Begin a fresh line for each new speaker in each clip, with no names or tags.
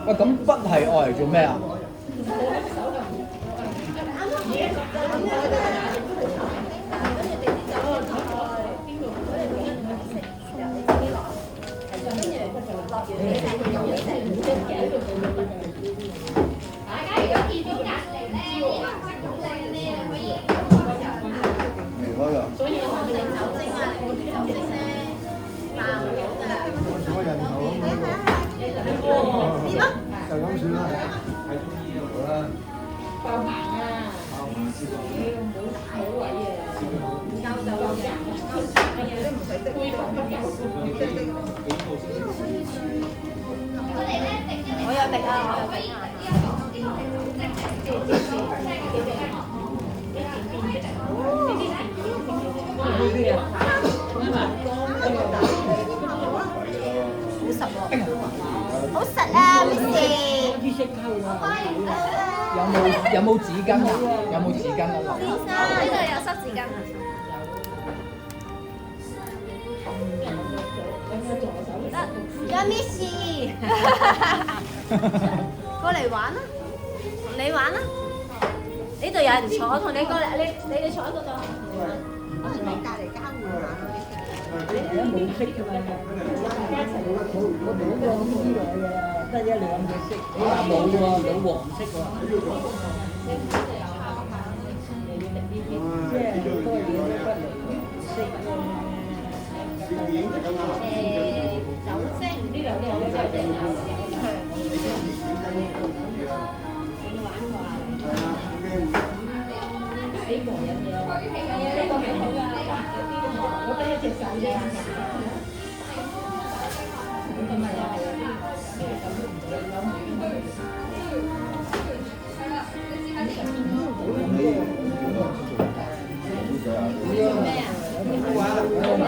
喂，咁筆係愛嚟做咩啊？
就咁算啦，好啦。
爆棚啊！冇位啊！交就乜嘢都唔使的，杯房不夠。我有滴啊！我有滴啊！好實啊，Miss。
有冇紙巾啊？有冇紙巾啊？
呢度有濕紙巾啊！得，有 Miss。過嚟玩啦，同你玩啦。呢度有人坐，同你過嚟，你哋坐喺嗰度。可能你隔離交換下。
而家冇色㗎嘛，大家一齊冇個呢來嘅，得一兩隻色。你話冇喎，冇黃色喎。即係多嘢都不嚟色嘅。
酒精呢兩隻有酒精啊，玩話。呢個人嘅，呢個幾好㗎，我得一隻手啫。咁咪又係咩啊？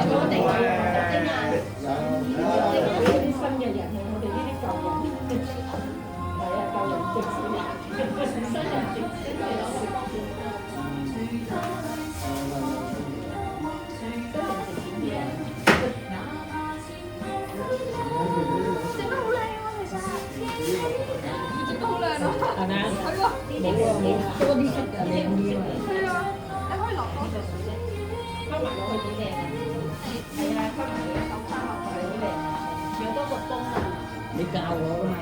我哋啊，啲新嘅人，我哋呢啲舊人，係啊，舊人直視，新人直視。係咪啊？係喎，冇喎冇，多啲色㗎，靚啲啊！係啊，你可以落多隻水啫，溝埋落去幾靚啊！係啊，溝埋你手翻落去好靚，有多個幫啊！
你教我㗎嘛？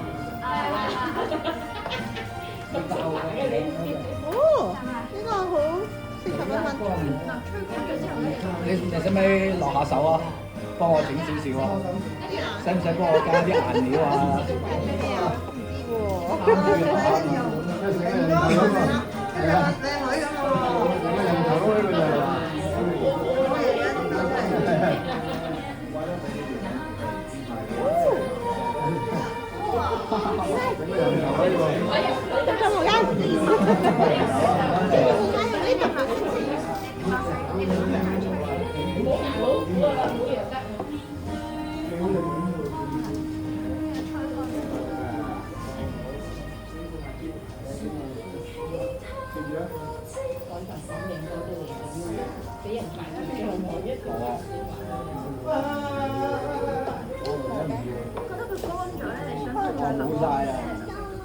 係啊，
你教我嘅你。
哦，呢個好適合一蚊。
你使唔使落下手啊？幫我整少少啊？使唔使幫我加啲顏料啊？
係啊，靚女咁喎。人頭呢個就係話。
俾人排住之後望一個。
冇晒啊！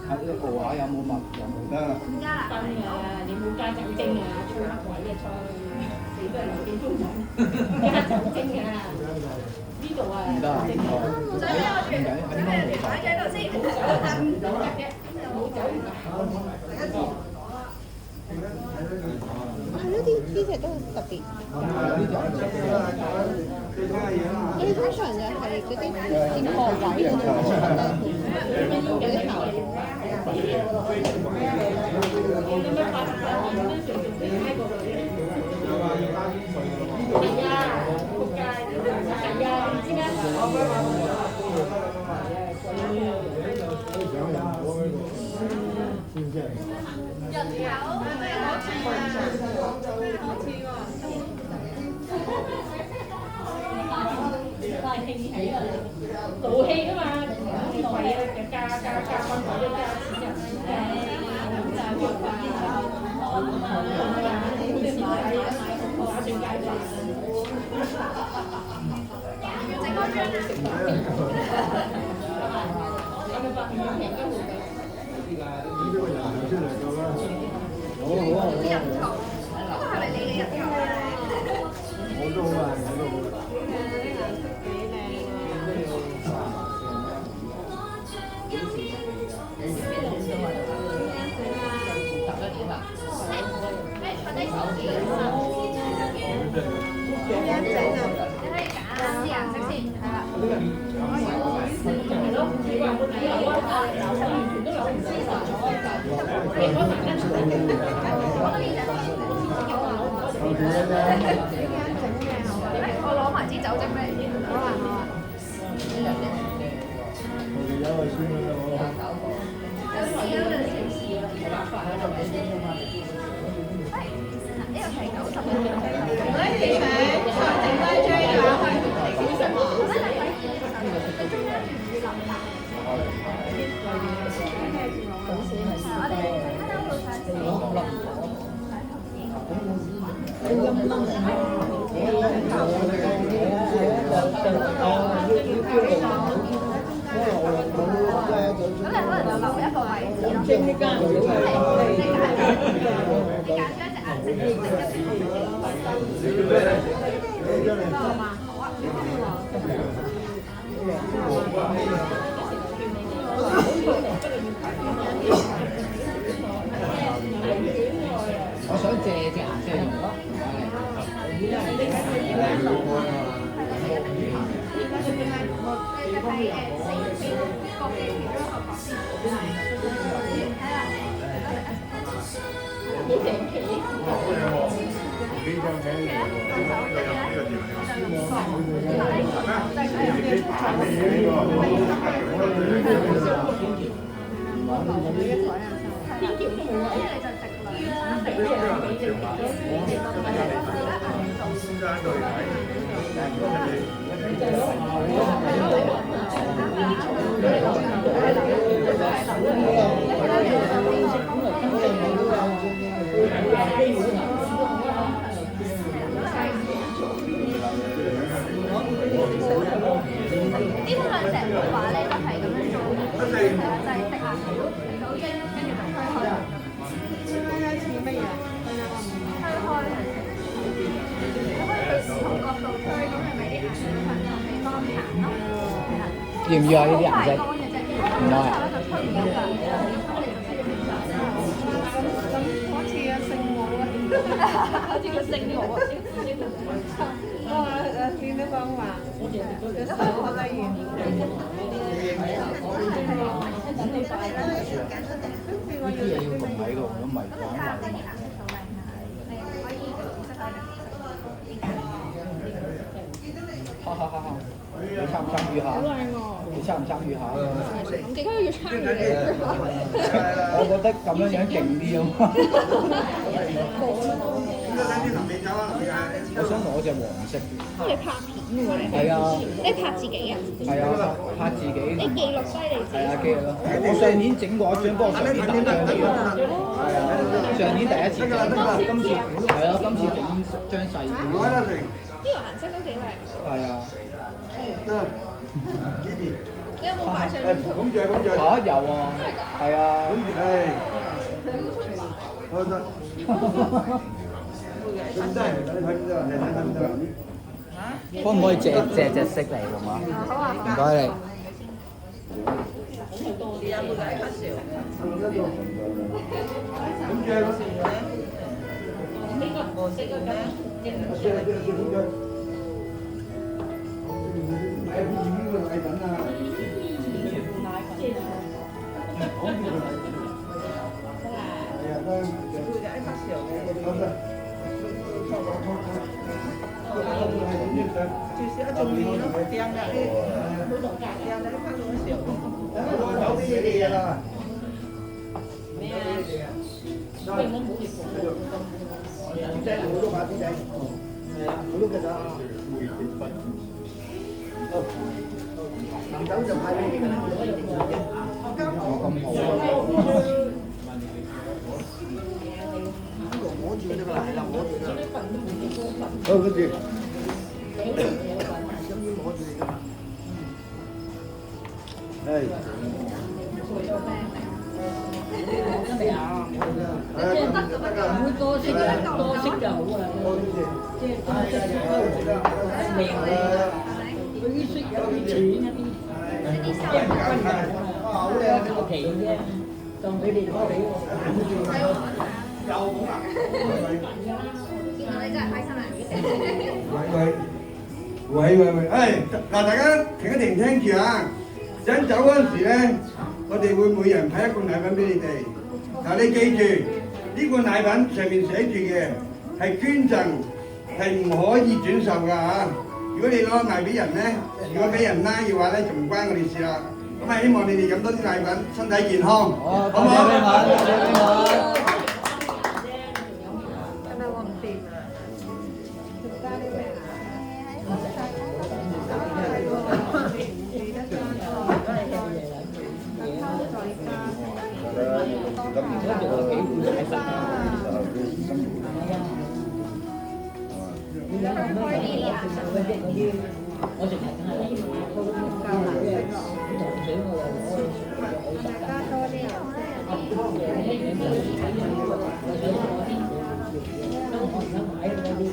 喺呢個畫有冇墨？有冇得？
分啊！你冇加酒精啊，吹黑鬼啊吹！你都係留幾鐘頭，加酒精啊！呢度啊，
唔得啊！唔使俾我住，
擺喺度先，冇酒唔得嘅，冇酒唔得。
係咯，呢隻都特別。佢哋通常就係嗰啲接駁位嗰度嗰啲頭。
係啊，仆街！係啊，唔知咩？人口係咪可似啊？可似喎！都係興起啊！賭氣啊嘛，貴啊，加分咗加錢人。就係話打算解飯。要整多張食飯。有冇發現平咗好多？人頭，嗰個係咪你嘅人頭咧？
我都好啊，我都好。
點樣整啊？
你可以揀啲顏色先，係啦。我攞埋支酒精俾你。好啊好啊。
有個先啦，
呢個係90蚊。
唔使你請，剩低張㗎。
咁你可能就留一個位置咯。
蒸呢間唔好
你揀咗一隻顏色，好嘛？好啊。
我想借隻顏色用咯。呢兩隻嘅話咧都係咁樣做嘅，就係滴下水，滴到跟住就推開。
似乜嘢？
推開，你可以對唔同角度推，咁係咪啲顏色份就未乾彈咯？
要唔要啊？呢啲顏色？
唔該。就推唔到㗎，
好似啊聖母啊，
好似個聖母啊！
見到講話，隻手可得意。
呢啲嘢要凍喺度，如果唔係講話。哈哈哈！你參唔參與下？你參唔參與下？
咁點解要參與嚟？
我覺得咁樣樣勁啲啊嘛！我想攞隻黃色嘅。
你拍片喎你？
係啊。
你拍自己啊？
係啊，拍自己。
你記錄低你自己。
係啊，記錄咯。我上年整過一張，不過上年打仗嚟嘅。係啊，上年第一次整，今次係啊，今次整張細啲。
呢個顏色都幾靚。
係啊。
你有冇擺上？
嚇有啊，係啊。可唔可以借隻色嚟用啊？
好啊，
唔該你。
好，跟住。係。
真係啊！唔會多色啊，多色就好啊，即係多色靚啊！佢啲色有啲淺一啲，即係唔均勻啊，求其啫，當佢哋攞嚟喎。
見到你真係開心啦！
喂，嗱，大家停一停，聽住啊！陣走嗰陣時咧，我哋會每人派一罐奶粉俾你哋。嗱，你記住呢罐奶粉上面寫住嘅係捐贈，係唔可以轉售㗎嚇。如果你攞賣俾人咧，如果俾人拉嘅話咧，就唔關我哋事啦。咁啊，希望你哋飲多啲奶粉，身體健康，好唔好？
係咪我唔掂啊？加啲咩啊？
我直情係糖水我又
加多啲油。
買嗰啲。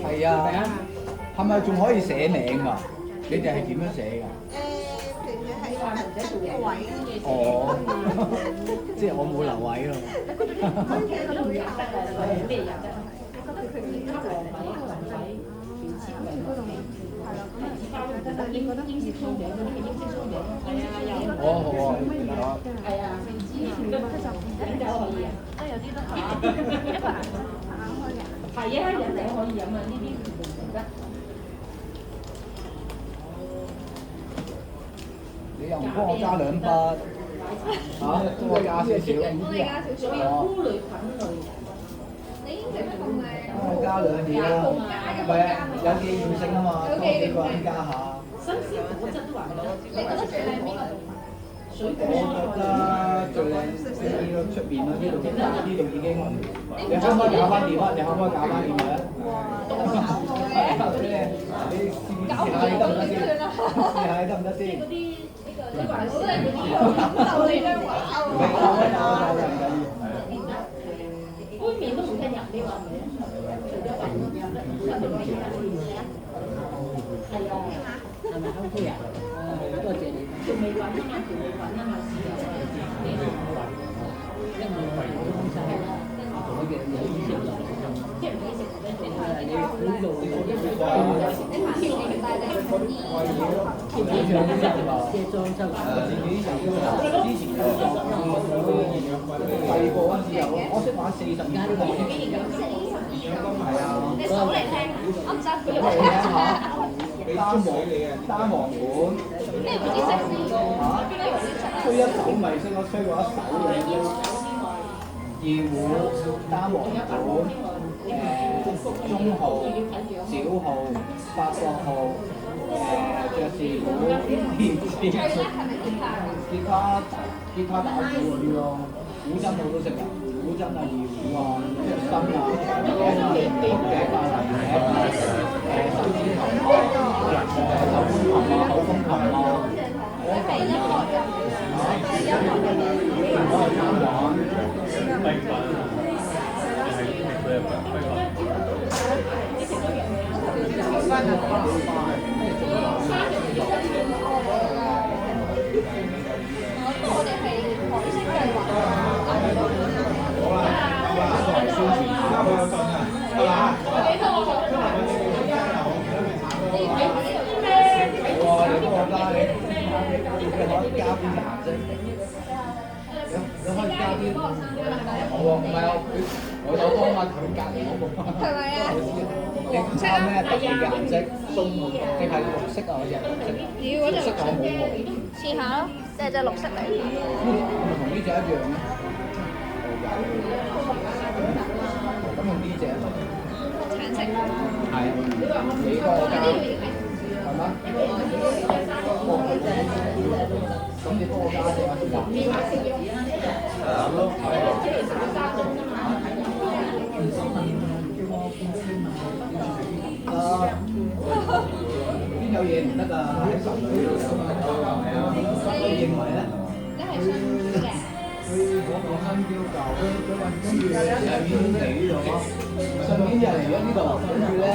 係啊，係咪仲可以寫名㗎？你哋係點樣寫㗎？
係人出嘅位。
哦，即係我冇留位咯。哦，好啊。
係啊，有啲都係一個人開嘅。係啊，人哋可以飲啊，呢啲唔得。
你又唔幫我加兩筆嚇？幫我加少少。
幫你加少少。
菇類菌類。
你已經食得咁靚。
幫我加兩嘢啦。唔係啊，有紀念性啊嘛，多幾個人加下。
新鮮果汁都還多。你覺得最靚邊個？水果。
我覺得最靚呢個出面啦，呢度已經。你可唔可以搞翻掂啊？你可唔可以搞翻掂佢啊？你試下你得唔得先？試下你得唔得先？
嗰啲呢個我都係嗰啲就你張畫喎。杯麵都唔聽人啲話嘅。
係啊，係咪 OK 啊？多謝你。仲未揾啊嘛，仲未揾啊嘛，試下。因為我係講晒啦，我嘅有意識啦，即係唔俾食嗰啲係啊，你好路一路你下次你帶你去啲裝修啊，
自己就之前都有細個嗰陣時有，我識玩40間呢個。係啊，
你數嚟聽，我唔使
你聽下，單簧管。
咩為之識先？咩為之識啊？
吹一手咪識咯，吹過一手嘅。二胡、單簧管、中號、小號、八角號、爵士鼓、電子鼓、吉他打鼓嗰啲咯，古箏我都識㗎，古箏啊、二胡啊、笛笙啊、曲笛啊、泥笛啊、手指琴啊、手風琴啊、口風琴啊。我係音樂人，我係音樂人，我係貪玩。
我哋係海星計劃。
你可以加啲，我唔係我有幫襯佢隔離嗰個。
係咪啊？
你唔知咩特別嘅顏色？定係綠色啊？嗰隻綠色。
要嗰隻
綠色我冇喎。
試下咯，即係隻綠色嚟。
係咪同呢隻一樣咧？咁用呢隻啊？
橙色。
係。幾個㗎？係嗎？咁你幫我加隻啊？邊有嘢唔得㗎？喺手度有嘛？係啊。你認為咧？
你係新嘅。
我新標舊，跟住上面嚟呢度咯，上面又嚟咗呢度，跟住咧，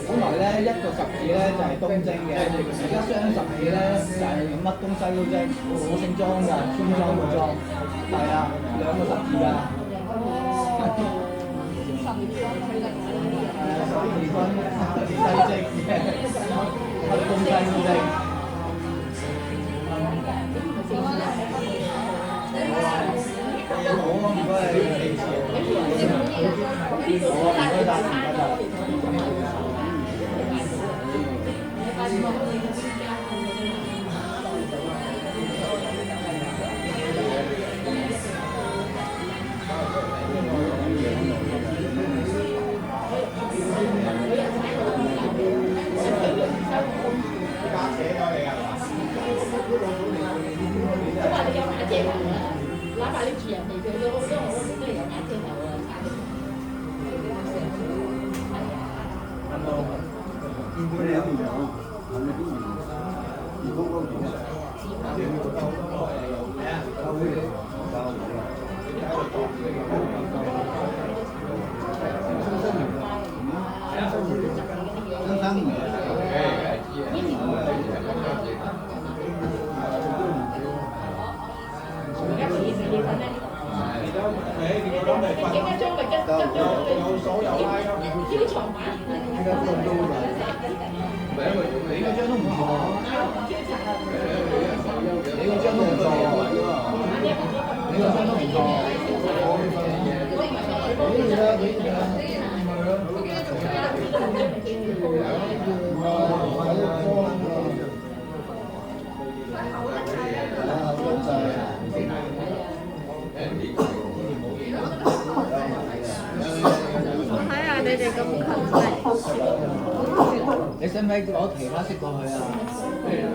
本來咧一個十字咧就係東征嘅，而家雙十字咧就係乜東西都征，我姓莊㗎，村莊個莊，係啊，兩個十字㗎。12分西征嘅，乜東西都征。好咯，唔該你。好啊，唔該曬，唔該曬。
哪怕你住人哋佢都好多，我都係有瓦遮頭啊！
見到你有條友，係咪啲員工嗰邊啊？
你嗰張都唔錯，你嗰張都唔錯，你嗰張都唔錯。
我睇下你哋咁勤力，
你使唔使攞其他色過去啊？
靚啊！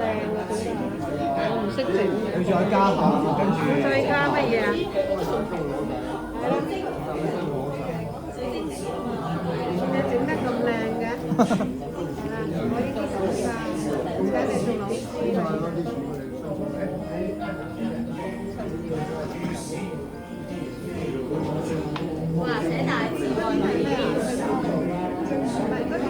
我唔識整，
你再加下，跟住。
再加乜嘢啊？你整得咁靚嘅，係啦，我呢啲手㗎，唔使你做老師啦。
哇！寫大字喎，
唔係嗰啲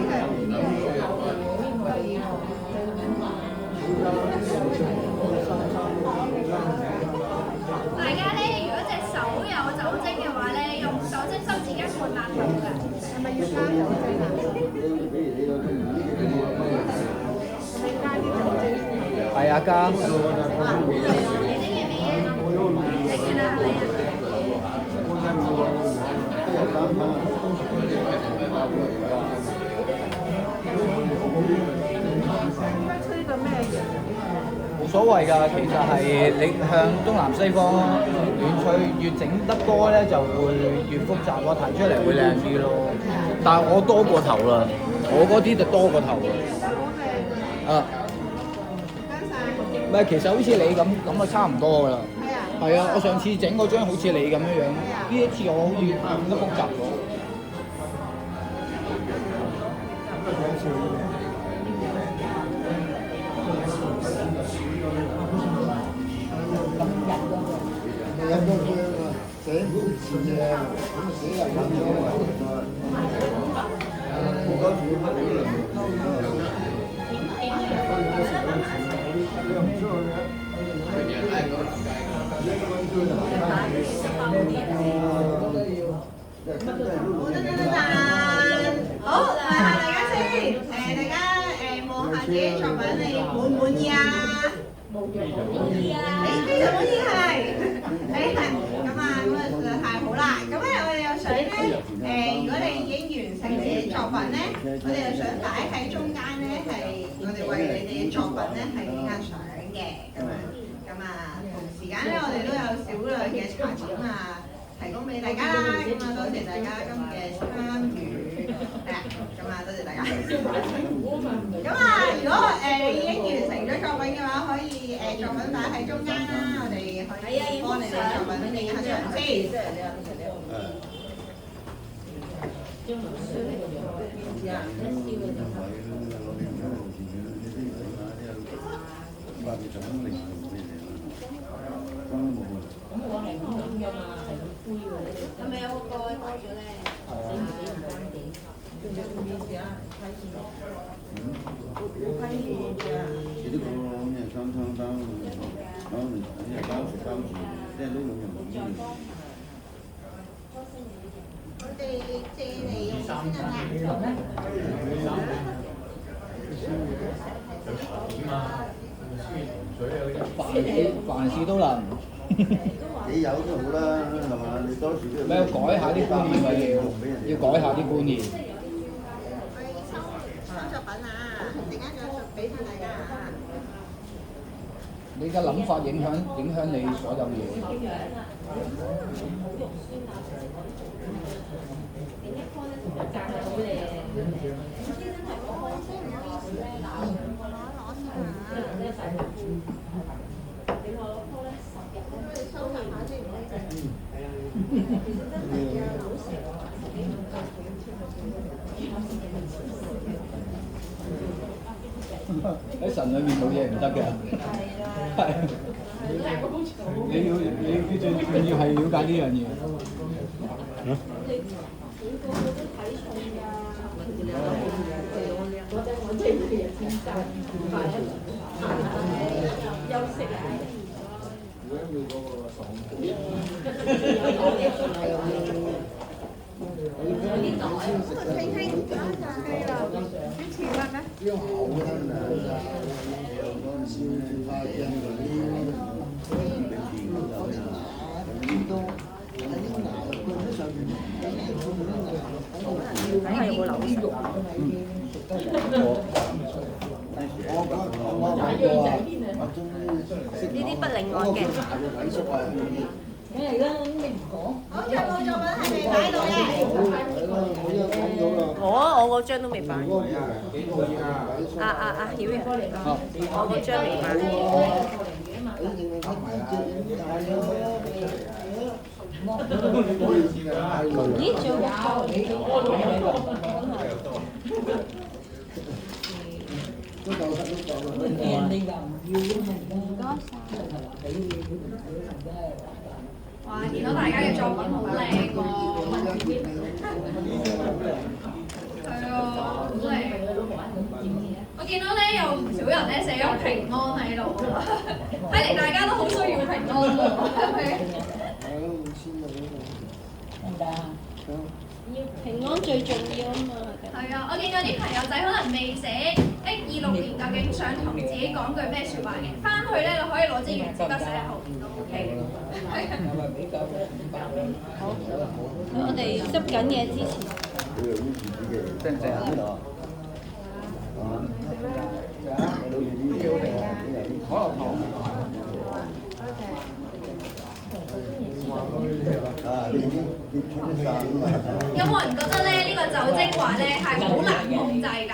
阿嘉。冇所謂㗎，其實係你向東南西方亂吹，越整得多咧就會越複雜咯，睇出嚟會靚啲咯。但係我多過頭啦，我嗰啲就多過頭啦。啊，唔係，其實好似你咁就差唔多㗎啦。係啊，我上次整嗰張好似你咁樣樣，呢一次我好似變得複雜咗。
好，嚟下大家先，大家望下自己作品，你滿唔滿意啊？滿意啊！非常滿意係，係咁啊，咁啊實在太好啦！咁咧我哋又想咧，如果你已經完成你嘅作品咧，我哋又想擺喺中間咧，係我哋為你哋嘅作品咧係影下相嘅咁樣。咁啊，同時間咧我哋都有少量嘅茶點啊，提供俾大家啦。咁啊，多謝大家今日嘅參與，係啊，咁啊，多謝大家。咁啊，如果你已經完成咗作品嘅話，可以作品擺喺中間啦，我哋可以幫你哋作品影下相先。係咪有個蓋開咗咧？我哋借嚟用先
凡事都能。
你有都好啦，係嘛？你多時都
要改下啲觀念啊，要改下啲觀念。
我哋收作品啊，陣間再俾翻大家啊。
你嘅諗法影響你所有嘢。喺神裏面冇嘢唔得嘅，係。你最重要係了解呢樣嘢。
呢啲不另外嘅。
你而家你唔講。
好，最後作品係未擺到嘅。我嗰張都未擺。曉陽，我嗰張未擺。咦？仲有哇！見到大家嘅作品好靚喎，係啊，好靚。我見到咧有唔少人咧寫咗平安喺度，睇嚟大家都好需要平安喎，係咪？
平安最重要啊嘛。
係啊，我見有啲朋友仔可能未寫26年究竟想同自己講句咩説話嘅，翻去咧你可以攞支原子筆寫喺後邊都 OK 嘅。
好，我哋執緊嘢之前。
正唔正啊？可樂糖。
有冇人覺得咧呢個酒精話咧係好難控制㗎？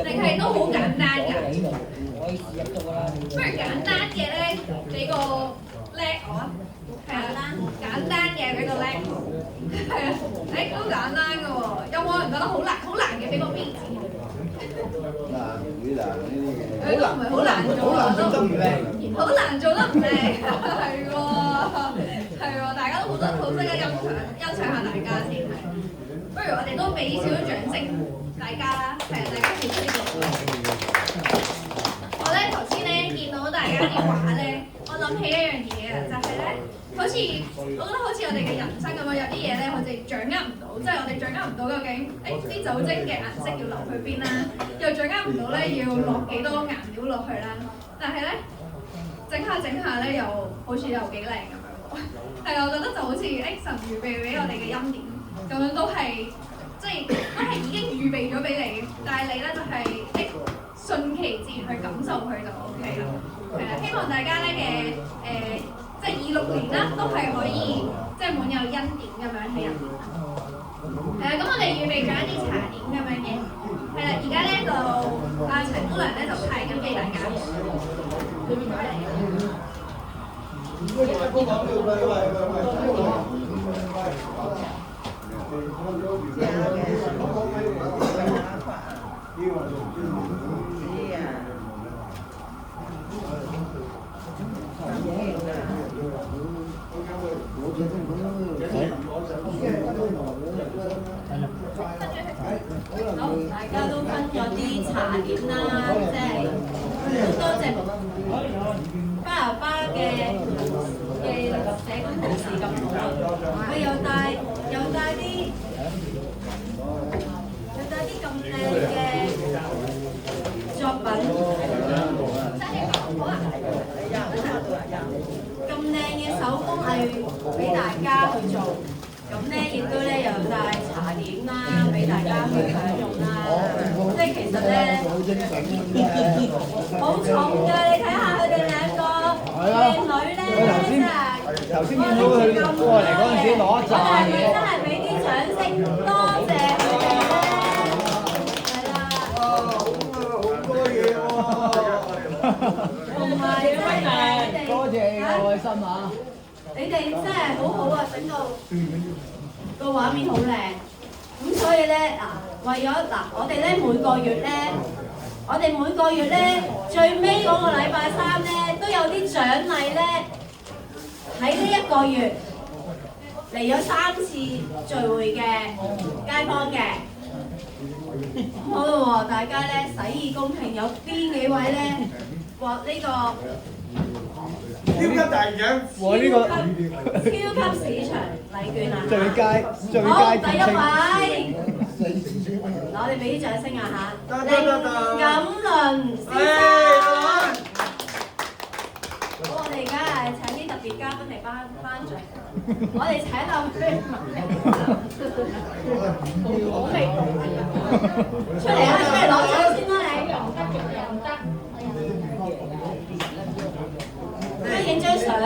定係都好簡單㗎？不如簡單嘅咧俾個叻我啊！係啊，簡單嘅俾個叻我。係啊，都簡單㗎喎。有冇人覺得好難？好難嘅俾個 B 字。
難會難呢啲嘢。
都唔係好難做啊，都好難做得唔靚，係喎，係喎，大家都好識得欣賞下大家先。不如我哋都俾少少掌聲大家啦，係啊，大家付出呢個。我咧頭先咧見到大家啲畫咧，我諗起一樣嘢啊，就係咧，我覺得好似我哋嘅人生咁樣，有啲嘢咧，我哋掌握唔到，即係我哋掌握唔到究竟啲酒精嘅顏色要流去邊啦，又掌握唔到咧要落幾多顏料落去啦，但係咧整下咧又好似又幾靚咁樣喎，係啊，我覺得就好似神預備俾我哋嘅恩典，咁樣都係即係都係已經預備咗俾你，但係你咧就係順其自然去感受佢就 OK 啦，係啦，希望大家咧嘅即係26年啦，都係可以即係滿有恩典咁樣喺入面。咁我哋預備咗一啲茶點咁樣嘅，係啦，而家咧就陳姑娘咧就派緊俾大家。
好，大家都分咗啲茶點啦，即係好多謝巴拿巴嘅社工同事咁好啊！佢又帶啲咁靚嘅作品，咁靚嘅手工藝俾大家去做。咁咧，亦都咧有帶茶點啦，俾大家去享用啦。即係其實咧，好重㗎！你睇下佢哋兩個靚女咧，真係
頭先見到佢過嚟嗰陣時攞一紮嘢。
真係俾啲掌聲，多謝佢哋咧。係啦。
好多嘢喎！
同埋真係
多謝你嘅愛心啊！
你哋真係好好啊，整到個畫面好靚。咁所以咧為咗我哋咧每個月咧最尾嗰個禮拜3咧都有啲獎勵咧，喺呢一個月嚟咗3次聚會嘅街坊嘅。好啦喎，大家咧洗耳恭聽，有邊幾位咧獲呢個
超級大獎！
超級市場禮券啊！
最佳
第一位，我哋俾啲掌聲啊嚇！林錦麟先生，好，我哋而家係請啲特別嘉賓嚟頒獎，我哋請到好味道，出嚟啦，出嚟攞獎先啦你，影張相啊！